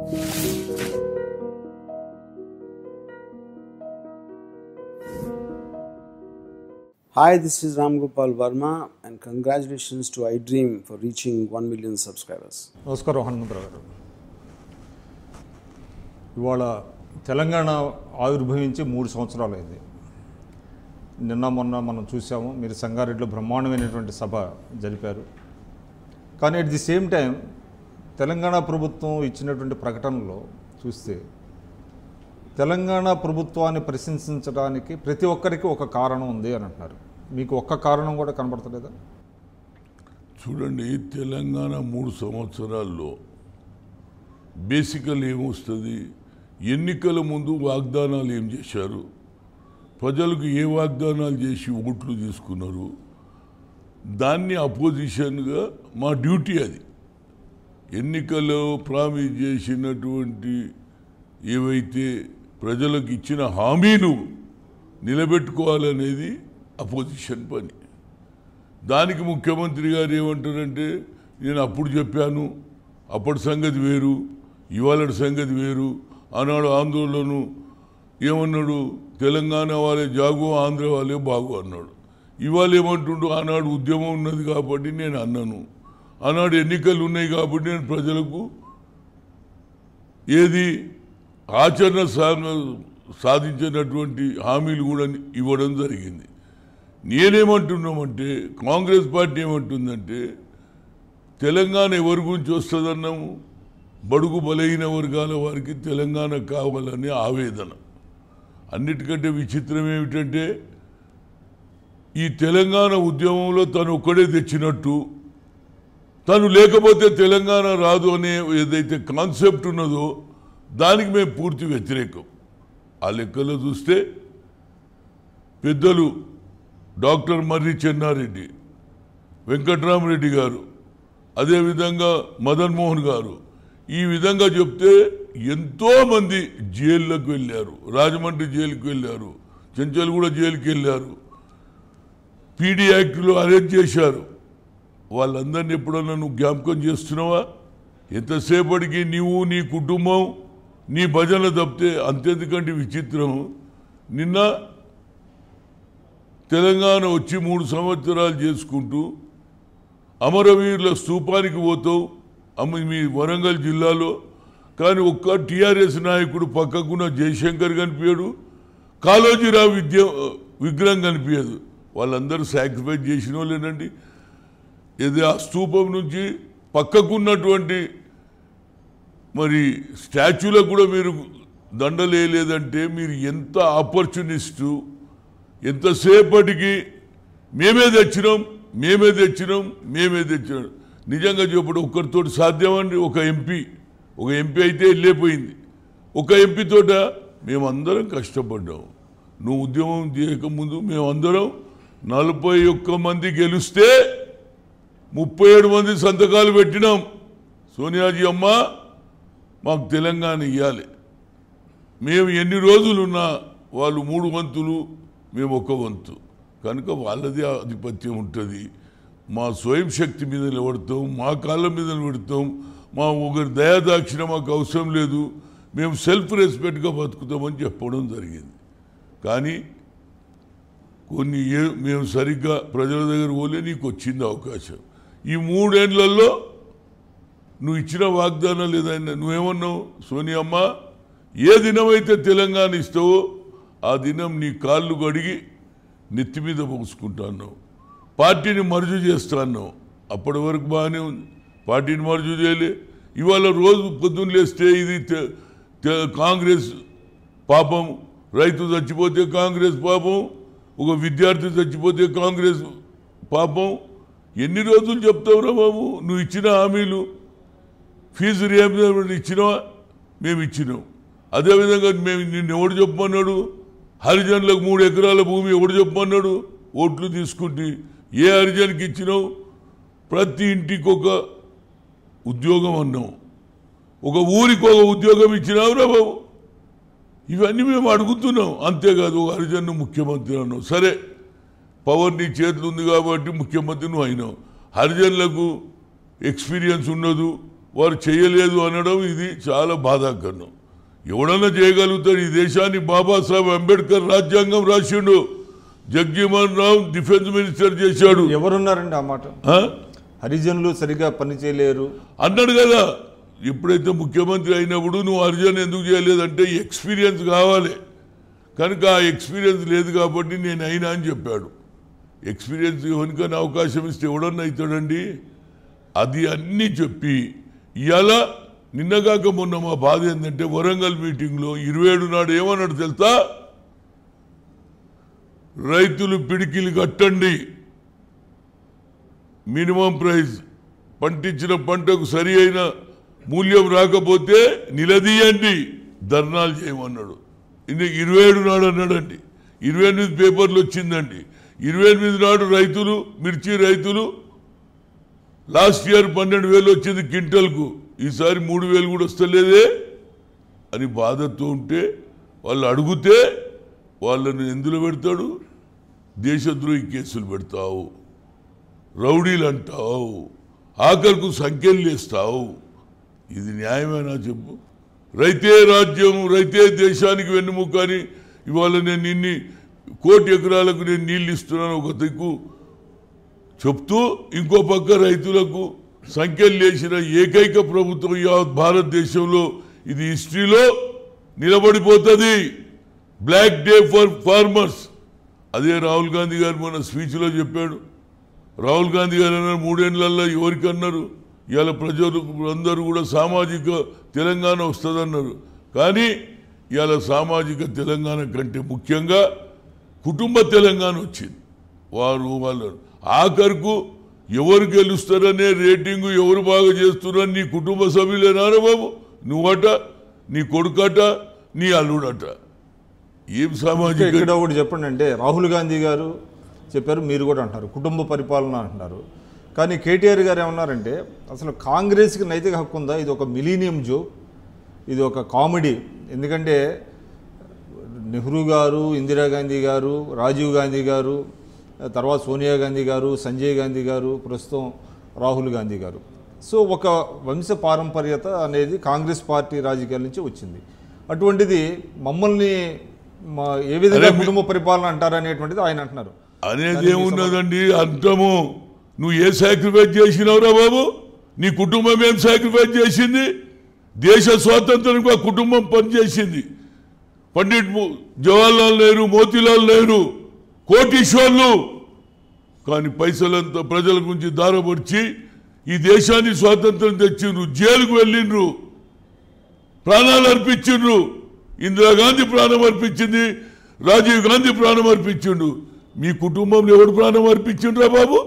Hi, this is Ram Gopal Verma and congratulations to iDream for reaching 1 million subscribers. నమస్కారం హనుమంతరావు గారు. ఇవాళ తెలంగాణ ఆవిర్భవించి 3 సంవత్సరాలు అయింది. నిన్న మొన్న మనం చూసాము, మీరు సంగారెడ్డిలో బ్రహ్మాండమైనటువంటి సభ జరిపారు. కానీ at the same time Telangana ప్రభుత్వం ఇచ్చినటువంటి ప్రకటనలో చూస్తే తెలంగాణ ప్రభుత్వాన్ని ప్రశంసించడానికి ప్రతి ఒక్కరికి ఒక కారణం ఉంది అని అంటున్నారు. మీకు ఒక్క కారణం కూడా కనబడతలేదా? చూడండి, తెలంగాణ 3 సంవత్సరాల్లో బేసికల్ ఏమొస్తుంది, ఎన్నికల ముందు వాగ్దానాలు ఏం చేశారు, ప్రజలకు ఏ వాగ్దానాలు చేసి ఓట్లు తీసుకున్నారు, దాన్ని అపోజిషన్గా మా డ్యూటీ అది. ఎన్నికల్లో ప్రామిస్ చేసినటువంటి ఏవైతే ప్రజలకు ఇచ్చిన హామీలు నిలబెట్టుకోవాలనేది అపోజిషన్ పని. దానికి ముఖ్యమంత్రి గారు ఏమంటారంటే, నేను అప్పుడు చెప్పాను, అప్పటి సంగతి వేరు, ఇవాళ సంగతి వేరు. ఆనాడు ఆందోళనను ఏమన్నాడు, తెలంగాణ వాళ్ళే జాగో, ఆంధ్ర వాళ్ళే బాగు అన్నాడు. ఇవాళ ఏమంటుండు, ఆనాడు ఉద్యమం ఉన్నది కాబట్టి నేను అన్నాను, ఆనాడు ఎన్నికలు ఉన్నాయి కాబట్టి నేను ప్రజలకు ఏది ఆచరణ సాధించినటువంటి హామీలు కూడా ఇవ్వడం జరిగింది. నేనేమంటున్నామంటే, కాంగ్రెస్ పార్టీ ఏమంటుందంటే, తెలంగాణ ఎవరి గురించి వస్తుందన్నాము, బడుగు బలహీన వర్గాల వారికి తెలంగాణ కావాలనే ఆవేదన. అన్నిటికంటే విచిత్రం ఏమిటంటే, ఈ తెలంగాణ ఉద్యమంలో తను ఒక్కడే తెచ్చినట్టు, తను లేకపోతే తెలంగాణ రాదు అనే ఏదైతే కాన్సెప్ట్ ఉన్నదో దానికి మేము పూర్తి వ్యతిరేకం. ఆ లెక్కలో చూస్తే పెద్దలు డాక్టర్ మర్రి చెన్నారెడ్డి, వెంకట్రామరెడ్డి గారు, అదేవిధంగా మదన్ మోహన్ గారు ఈ విధంగా చెప్తే ఎంతోమంది జైళ్ళకు వెళ్ళారు, రాజమండ్రి జైలుకి వెళ్ళారు, చెంచల్గూడ జైలుకి వెళ్ళారు, పీడీ యాక్ట్లో అరెస్ట్ చేశారు. వాళ్ళందరినీ ఎప్పుడన్నా నువ్వు జ్ఞాపకం చేస్తున్నావా? ఎంతసేపటికి నీవు నీ కుటుంబం నీ భజన తప్పితే అంతెందుకంటే విచిత్రం. నిన్న తెలంగాణ వచ్చి 3 సంవత్సరాలు చేసుకుంటూ అమరవీరుల స్తూపానికి పోతావు మీ వరంగల్ జిల్లాలో, కానీ ఒక్క టీఆర్ఎస్ నాయకుడు పక్కకున్న జయశంకర్ కనిపించాడు, కాళోజీరావు విగ్రహం కనిపించదు. వాళ్ళందరూ సాక్రిఫైస్ చేసిన వాళ్ళేనండి. ఇది ఆ స్తూపం నుంచి పక్కకున్నటువంటి మరి స్టాచ్యూలకు కూడా మీరు దండలేదంటే మీరు ఎంత ఆపర్చునిస్టు. ఎంతసేపటికి మేమే తెచ్చినాం. నిజంగా చెప్పడం ఒక్కరితో సాధ్యమండి. ఒక ఎంపీ అయితే వెళ్ళిపోయింది. ఒక ఎంపీతోట మేమందరం కష్టపడ్డాం. నువ్వు ఉద్యమం చేయకముందు మేమందరం 41 మంది గెలిస్తే 37 మంది సంతకాలు పెట్టినాం. సోనియాజీ అమ్మ మాకు తెలంగాణ ఇవ్వాలి. మేము ఎన్ని రోజులున్నా వాళ్ళు 3 వంతులు, మేము 1 వంతు. కనుక వాళ్ళది ఆధిపత్యం ఉంటుంది. మా స్వయం శక్తి మీద నిలబడతాం, మా కాళ్ళ మీద నిలబడతాం. మా ఒకరి దయాదాక్షిణ మాకు అవసరం లేదు, మేము సెల్ఫ్ రెస్పెక్ట్గా బతుకుతామని చెప్పడం జరిగింది. కానీ కొన్ని మేము సరిగ్గా ప్రజల దగ్గర పోలే, నీకు వచ్చింది అవకాశం. ఈ 3 ఏళ్లలో నువ్వు ఇచ్చిన వాగ్దానాలు ఏదైనా నువ్వేమన్నావు, సోనియమ్మ ఏ దినమైతే తెలంగాణ ఇస్తావో ఆ దినం నీ కాళ్ళు కడిగి నెత్తి మీద పోసుకుంటాను, పార్టీని మర్జు చేస్తాను. అప్పటి వరకు బాగానే ఉంది, పార్టీని మర్జు చేయలే. ఇవాళ రోజు పొద్దున్న లేస్తే ఇది కాంగ్రెస్ పాపం, రైతు చచ్చిపోతే కాంగ్రెస్ పాపం, ఒక విద్యార్థి చచ్చిపోతే కాంగ్రెస్ పాపం. ఎన్ని రోజులు చెప్తావురా బాబు? నువ్వు ఇచ్చిన హామీలు, ఫీజు రియంబర్స్మెంట్ ఇచ్చినావా? మేము ఇచ్చినాం. అదేవిధంగా మేము నిన్ను ఎవడు చెప్పమన్నాడు? హరిజనులకు 3 ఎకరాల భూమి ఎవడు చెప్పమన్నాడు? ఓట్లు తీసుకుంటే ఏ హరిజన్కి ఇచ్చినావు? ప్రతి ఇంటికి ఒక ఉద్యోగం అన్నావు, ఒక ఊరికి ఒక ఉద్యోగం ఇచ్చినావురా బాబు? ఇవన్నీ మేము అడుగుతున్నాం. అంతేకాదు ఒక హరిజన్ను ముఖ్యమంత్రి అన్నావు. సరే, పవర్ నీ చేతులు ఉంది కాబట్టి ముఖ్యమంత్రి నువ్వు అయినావు. హరిజనులకు ఎక్స్పీరియన్స్ ఉండదు, వారు చేయలేదు అనడం ఇది చాలా బాధాకరం. ఎవడన్నా చేయగలుగుతాడు ఈ దేశాన్ని? బాబాసాహెబ్ అంబేద్కర్ రాజ్యాంగం రాసిండు, జగ్జీవన్ రామ్ డిఫెన్స్ మినిస్టర్ చేశాడు. ఎవరున్నారండి ఆ మాట? హరిజనులు సరిగా పని చేయలేరు అన్నాడు కదా. ఎప్పుడైతే ముఖ్యమంత్రి అయినప్పుడు నువ్వు హరిజన్ ఎందుకు చేయలేదంటే ఎక్స్పీరియన్స్ కావాలి, కనుక ఆ ఎక్స్పీరియన్స్ లేదు కాబట్టి నేను అయినా అని చెప్పాడు. ఎక్స్పీరియన్స్ ఎవరికైనా అవకాశం ఇస్తే ఎవడన్నా అవుతాడండి? అది అన్నీ చెప్పి ఇవాళ నిన్నగాక మొన్న మా బాధ ఏంటంటే వరంగల్ మీటింగ్లో 27 నాడు ఏమన్నాడు తెలుసా? రైతులు పిడికిలు కట్టండి, మినిమం ప్రైస్, పండించిన పంటకు సరి అయిన మూల్యం రాకపోతే నిలదీయండి, ధర్నాలు చేయమన్నాడు. ఇది 27 నాడు అన్నాడండి. 28 పేపర్లు వచ్చిందండి. 28 నాడు రైతులు, మిర్చి రైతులు లాస్ట్ ఇయర్ 12,000 వచ్చింది క్వింటల్కు, ఈసారి 3,000 కూడా వస్తలేదే అని బాధతో ఉంటే వాళ్ళు అడిగితే వాళ్ళని ఎందులో పెడతాడు? దేశద్రోహి కేసులు పెడతావు, రౌడీలు అంటావు, ఆకలికు సంఖ్యలు వేస్తావు. ఇది న్యాయమేనా చెప్పు? రైతే రాజ్యం, రైతే దేశానికి వెన్నుముక అని ఇవాళ నేను ఇన్ని 1 కోటి ఎకరాలకు నేను నీళ్ళు ఇస్తున్నాను ఒక దిక్కు చెప్తూ, ఇంకో పక్క రైతులకు సంఖ్యలు లేచిన ఏకైక ప్రభుత్వం యావత్ భారతదేశంలో ఇది హిస్టరీలో నిలబడిపోతుంది. Black day for farmers. అదే రాహుల్ గాంధీ గారు మన స్పీచ్లో చెప్పాడు. రాహుల్ గాంధీ గారు అన్నారు 3 ఏళ్లలో ఎవరికన్నారు, ఇవాళ ప్రజలు అందరూ కూడా సామాజిక తెలంగాణ వస్తుందన్నారు. కానీ ఇవాళ సామాజిక తెలంగాణ కంటే ముఖ్యంగా కుటుంబ తెలంగాణ వచ్చింది. వాళ్ళు ఆఖరుకు ఎవరు గెలుస్తారనే రేటింగు, ఎవరు బాగా చేస్తున్నారని నీ కుటుంబ సభ్యులేనారా బాబు? నువ్వట, నీ కొడుకట, నీ అల్లుడట. ఏం సామాజిక? ఇక్కడ ఒకటి చెప్పండి. అంటే రాహుల్ గాంధీ గారు చెప్పారు, మీరు కూడా అంటున్నారు కుటుంబ పరిపాలన అంటున్నారు. కానీ కేటీఆర్ గారు ఏమన్నారంటే అసలు కాంగ్రెస్కి నైతిక హక్కు ఉందా? ఇది ఒక మిలీనియం జోక్, ఇది ఒక కామెడీ. ఎందుకంటే నెహ్రూ గారు, ఇందిరాగాంధీ గారు, రాజీవ్ గాంధీ గారు, తర్వాత సోనియా గాంధీ గారు, సంజయ్ గాంధీ గారు, ప్రస్తుతం రాహుల్ గాంధీ గారు. సో ఒక వంశ పారంపర్యత అనేది కాంగ్రెస్ పార్టీ రాజకీయాల నుంచి వచ్చింది. అటువంటిది మమ్మల్ని ఏ విధంగా కుటుంబ పరిపాలన అంటారనేటువంటిది ఆయన అంటున్నారు. అనేది ఏమున్నదండి అంటము? నువ్వు ఏ సాక్రిఫైస్ చేసినావురా బాబు? నీ కుటుంబం ఏం సాక్రిఫైస్ చేసింది? దేశ స్వాతంత్రానికి ఆ కుటుంబం పనిచేసింది. పండిట్ జవహర్లాల్ నెహ్రూ, మోతీలాల్ నెహ్రూ కోటీశ్వర్లు, కానీ పైసలంతా ప్రజల గురించి దారపరిచి ఈ దేశాన్ని స్వాతంత్రం తెచ్చిండ్రు, జైలుకు వెళ్ళిండ్రు, ప్రాణాలు అర్పించిండ్రు. ఇందిరాగాంధీ ప్రాణం అర్పించింది, రాజీవ్ గాంధీ ప్రాణం అర్పించిండు. మీ కుటుంబంలో ఎవడు ప్రాణం అర్పించిండ్రా బాబు?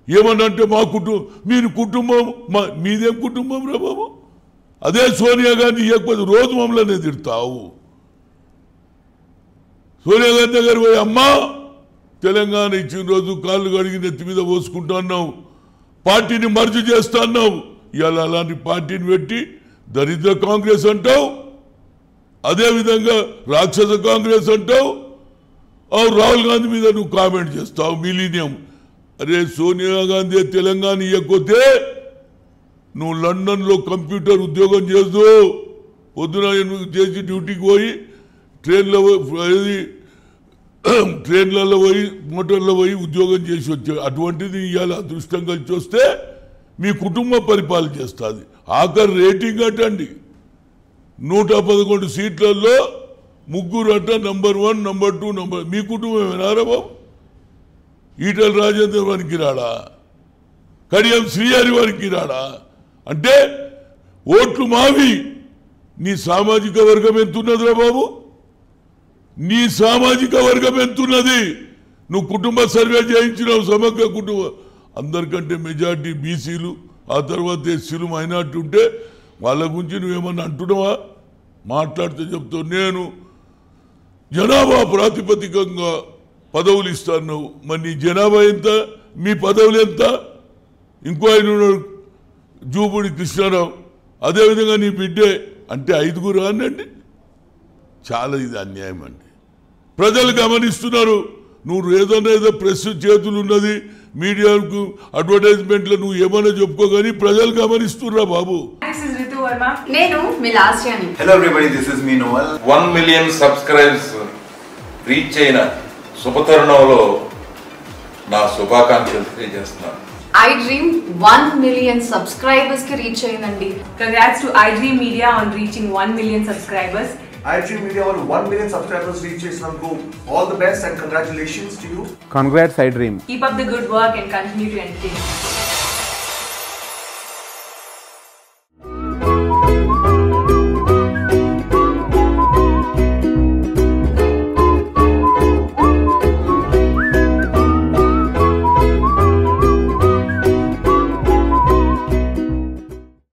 ఏమన్నంటే మా కుటుంబం, మీరు కుటుంబం, మీదేం కుటుంబం రా బాబు? అదే సోనియా గాంధీ ఇవ్వకపోతే రోజు మమ్మల్ని తిడతావు. సోనియా గాంధీ దగ్గర పోయి అమ్మా తెలంగాణ ఇచ్చిన రోజు కాళ్ళు కడిగి నెత్తి మీద పోసుకుంటున్నావు, పార్టీని మర్జు చేస్తున్నావు. ఇవాళ అలాంటి పార్టీని పెట్టి దరిద్ర కాంగ్రెస్ అంటావు, అదేవిధంగా రాక్షస కాంగ్రెస్ అంటావు. రాహుల్ గాంధీ మీద నువ్వు కామెంట్ చేస్తావు మిలీనియం. అరే సోనియా గాంధీ తెలంగాణ ఇవ్వకపోతే నువ్వు లండన్లో కంప్యూటర్ ఉద్యోగం చేస్తూ పొద్దున చేసి డ్యూటీకి పోయి ట్రైన్లలో పోయి మోటార్లో పోయి ఉద్యోగం చేసి వచ్చావు. అటువంటిది ఇవాళ అదృష్టం కలిసి వస్తే మీ కుటుంబం పరిపాలన చేస్తుంది. ఆఖరి రేటింగ్ అటండి 111 సీట్లలో 3 అట నంబర్ 1, నంబర్ 2, మీ కుటుంబం ఏమైనారా బాబు? ఈటల రాజేందర్ వారికి రాడా, కడియం శ్రీహరి వారికి రాడా? అంటే ఓట్లు మావి. నీ సామాజిక వర్గం ఎంతున్నదిరా బాబు? నీ సామాజిక వర్గం ఎంతున్నది? నువ్వు కుటుంబ సర్వే చేయించినావు, సమగ్ర కుటుంబం. అందరికంటే మెజార్టీ బీసీలు, ఆ తర్వాత ఎస్సీలు, మైనార్టీ ఉంటే వాళ్ళ గురించి నువ్వేమన్నా అంటున్నావా? మాట్లాడితే చెప్తావు నేను జనాభా ప్రాతిపదికంగా పదవులు ఇస్తాను. మరి నీ జనాభా ఎంత, మీ పదవులు ఎంత? ఇంకో ఆయన జూబుడి కృష్ణారావు, అదేవిధంగా నీ బిడ్డే, అంటే 5 అనండి. చాలా ఇది అన్యాయం అండి. ప్రజలు గమనిస్తున్నారు. నువ్వు ఏదో ప్రెస్ చేతులు ఉన్నది, మీడియాకు అడ్వర్టైజ్మెంట్లో నువ్వు ఏమైనా చెప్పుకో కానీ ప్రజలు గమనిస్తుర్రా బాబు. నేను మీ లాస్యాని. Hello everybody, this is me Noel. 1 million subscribers reach అయిన శుభతరుణంలో నా శుభాకాంక్షలు తెలియజేస్తున్నాను. iDream 1 million subscribers కి రీచ్ అయ్యిందండి. Congrats to iDream Media on reaching 1 million subscribers. iDream Media on 1 million subscribers reach Islamco. All the best and congratulations to you. Congrats iDream. Keep up the good work and continue to entertain.